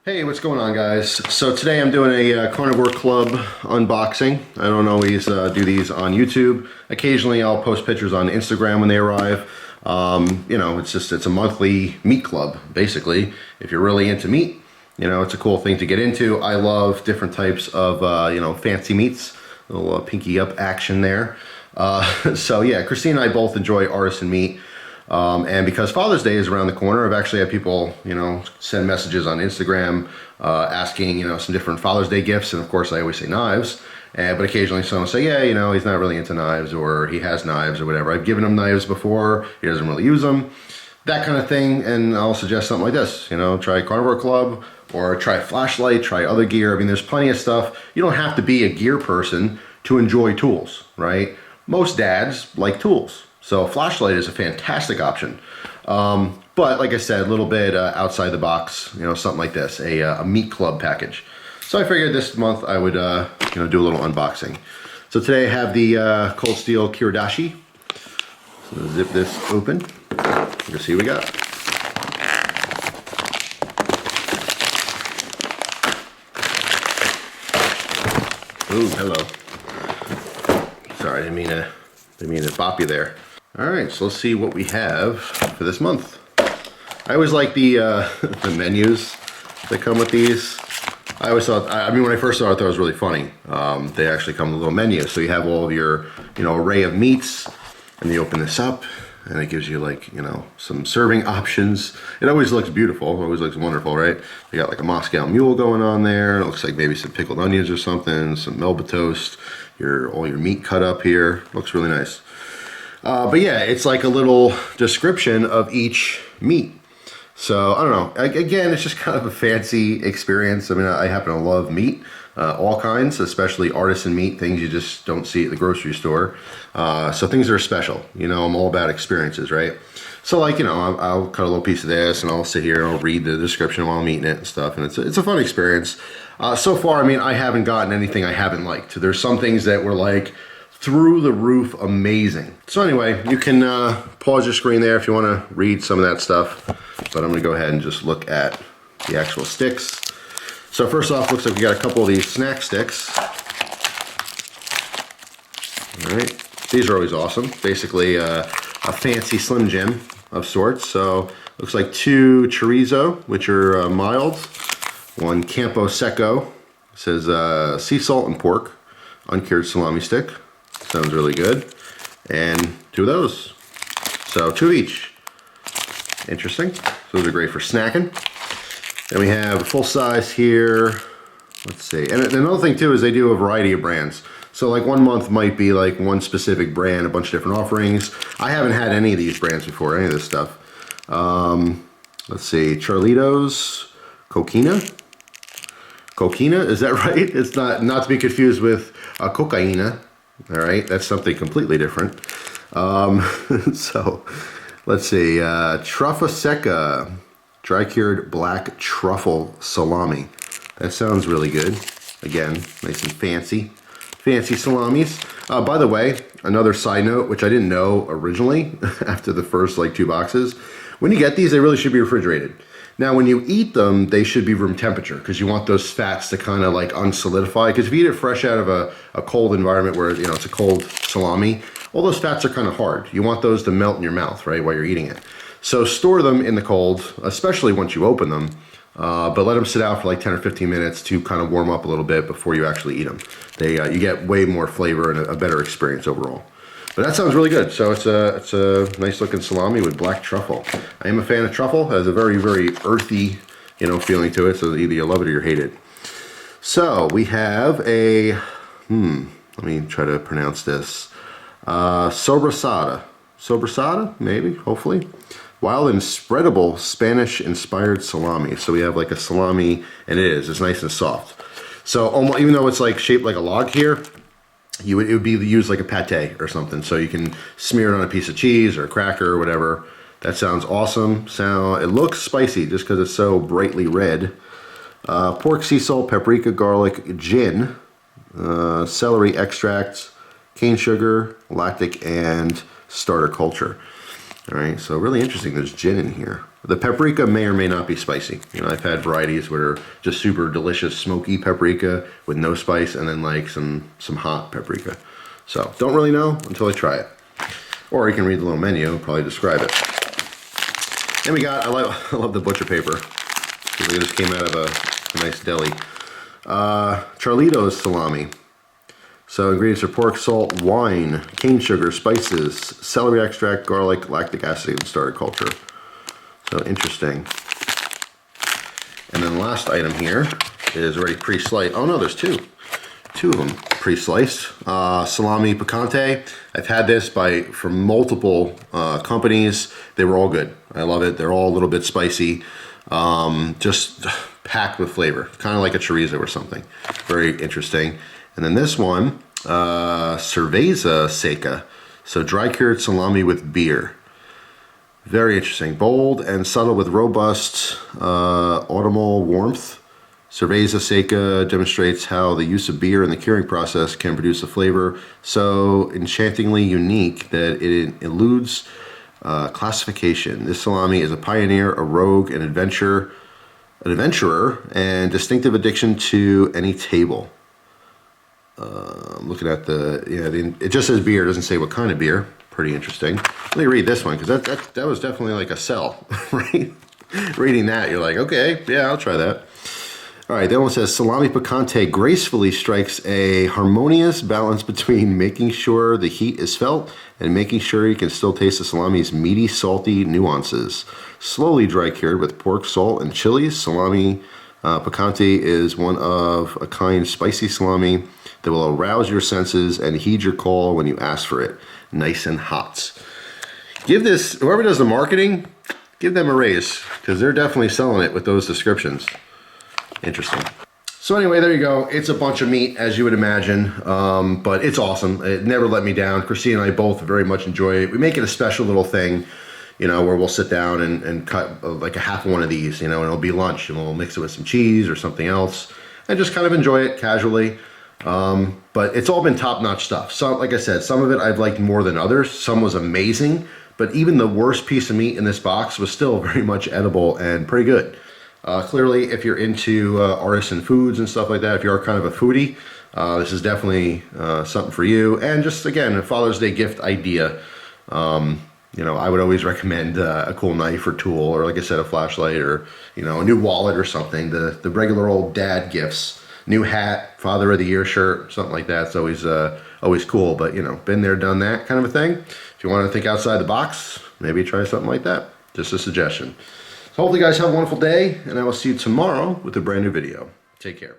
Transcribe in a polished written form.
Hey, what's going on, guys? So today I'm doing a Carnivore Club unboxing. I don't always do these on YouTube. Occasionally I'll post pictures on Instagram when they arrive. You know, it's a monthly meat club, basically. If you're really into meat, you know, it's a cool thing to get into. I love different types of, you know, fancy meats. A little pinky up action there. So yeah, Christine and I both enjoy artisan meat. And because Father's Day is around the corner, I've actually had people, you know, send messages on Instagram asking, you know, some different Father's Day gifts. And of course, I always say knives. But occasionally someone will say, yeah, you know, he's not really into knives, or he has knives or whatever. I've given him knives before. He doesn't really use them. That kind of thing. And I'll suggest something like this, you know, try Carnivore Club or try a flashlight, try other gear. I mean, there's plenty of stuff. You don't have to be a gear person to enjoy tools, right? Most dads like tools. So a flashlight is a fantastic option. But like I said, a little bit outside the box, you know, something like this, a meat club package. So I figured this month I would, you know, do a little unboxing. So today I have the cold steel kiridashi. So zip this open. Let's see what we got. Ooh, hello. Sorry, I didn't mean to bop you there. All right, so let's see what we have for this month. I always like the the menus that come with these. I always thought, I mean, when I first saw it, I thought it was really funny. They actually come with a little menu, so you have all of your, you know, array of meats, and you open this up, and it gives you, like, you know, some serving options. It always looks beautiful, it always looks wonderful, right? You got like a Moscow Mule going on there. It looks like maybe some pickled onions or something, some Melba toast, all your meat cut up here. Looks really nice. But yeah, it's like a little description of each meat. So, I don't know. Again, it's just kind of a fancy experience. I mean, I happen to love meat, all kinds, especially artisan meat, things you just don't see at the grocery store. So things that are special. You know, I'm all about experiences, right? So, like, you know, I'll cut a little piece of this, and I'll sit here and I'll read the description while I'm eating it and stuff, and it's a fun experience. So far, I mean, I haven't gotten anything I haven't liked. There's some things that were like through the roof amazing. So anyway, you can pause your screen there if you want to read some of that stuff, but I'm going to go ahead and just look at the actual sticks. So first off, looks like we got a couple of these snack sticks. All right, these are always awesome. Basically a fancy Slim Jim of sorts. So looks like 2 chorizo, which are mild, 1 Campo Seco, it says sea salt and pork, uncured salami stick. Sounds really good. And 2 of those. So 2 of each. Interesting. So those are great for snacking. Then we have a full size here. Let's see. And another thing too is they do a variety of brands. So like one month might be like one specific brand, a bunch of different offerings. I haven't had any of these brands before, any of this stuff. Let's see. Charlitos Coquina. Coquina, is that right? It's not to be confused with cocaina. All right, that's something completely different. So let's see, Truffa Secca, dry cured black truffle salami. That sounds really good. Again, nice and fancy salamis. By the way, another side note, which I didn't know originally after the first like 2 boxes, when you get these, they really should be refrigerated. Now, when you eat them, they should be room temperature because you want those fats to kind of like unsolidify. Because if you eat it fresh out of a cold environment where, you know, it's a cold salami, all those fats are kind of hard. You want those to melt in your mouth, right, while you're eating it. So store them in the cold, especially once you open them, but let them sit out for like 10 or 15 minutes to kind of warm up a little bit before you actually eat them. You get way more flavor and a better experience overall. But that sounds really good. So it's a nice looking salami with black truffle. I am a fan of truffle. It has a very, very earthy, you know, feeling to it. So either you love it or you hate it. So we have a, let me try to pronounce this. Sobrasada, maybe, hopefully. Wild and spreadable Spanish inspired salami. So we have like a salami, and it's nice and soft. So almost, even though it's like shaped like a log here, it would be used like a pate or something, so you can smear it on a piece of cheese or a cracker or whatever. That sounds awesome. It looks spicy just because it's so brightly red. Pork, sea salt, paprika, garlic, gin, celery extracts, cane sugar, lactic, and starter culture. All right, so really interesting. There's gin in here. The paprika may or may not be spicy. You know, I've had varieties where are just super delicious, smoky paprika with no spice, and then like some hot paprika. So don't really know until I try it. Or you can read the little menu and probably describe it. And we got, I love the butcher paper. It just came out of a nice deli. Charlito's salami. So ingredients are pork, salt, wine, cane sugar, spices, celery extract, garlic, lactic acid, and starter culture. So interesting. And then the last item here is already pre-sliced. Oh no, there's two of them pre-sliced. Salami picante. I've had this from multiple companies. They were all good. I love it. They're all a little bit spicy. Just packed with flavor, kind of like a chorizo or something. Very interesting. And then this one, cerveza seca, so dry cured salami with beer. Very interesting, bold and subtle with robust autumnal warmth. Cerveza seca demonstrates how the use of beer in the curing process can produce a flavor so enchantingly unique that it eludes classification. This salami is a pioneer, a rogue, an adventurer, and distinctive addiction to any table. Looking at it just says beer, doesn't say what kind of beer. Pretty interesting. Let me read this one, because that was definitely like a sell, right? Reading that, you're like, okay, yeah, I'll try that. All right, that one says, salami picante gracefully strikes a harmonious balance between making sure the heat is felt and making sure you can still taste the salami's meaty, salty nuances. Slowly dry cured with pork, salt, and chilies, salami picante is one of a kind spicy salami that will arouse your senses and heed your call when you ask for it. Nice and hot. Give this, whoever does the marketing, give them a raise, because they're definitely selling it with those descriptions. Interesting. So anyway, there you go. It's a bunch of meat, as you would imagine, but it's awesome. It never let me down. Christine and I both very much enjoy it. We make it a special little thing, you know, where we'll sit down and cut like a half of one of these, you know, and it'll be lunch, and we'll mix it with some cheese or something else, and just kind of enjoy it casually. But it's all been top-notch stuff. So, like I said, some of it I've liked more than others. Some was amazing, but even the worst piece of meat in this box was still very much edible and pretty good. Clearly, if you're into artisan foods and stuff like that, if you are kind of a foodie, this is definitely something for you. And just, again, a Father's Day gift idea. You know, I would always recommend a cool knife or tool, or like I said, a flashlight, or, you know, a new wallet or something. The regular old dad gifts. New hat, Father of the Year shirt, something like that. It's always cool, but, you know, been there, done that kind of a thing. If you want to think outside the box, maybe try something like that. Just a suggestion. So hopefully you guys have a wonderful day, and I will see you tomorrow with a brand new video. Take care.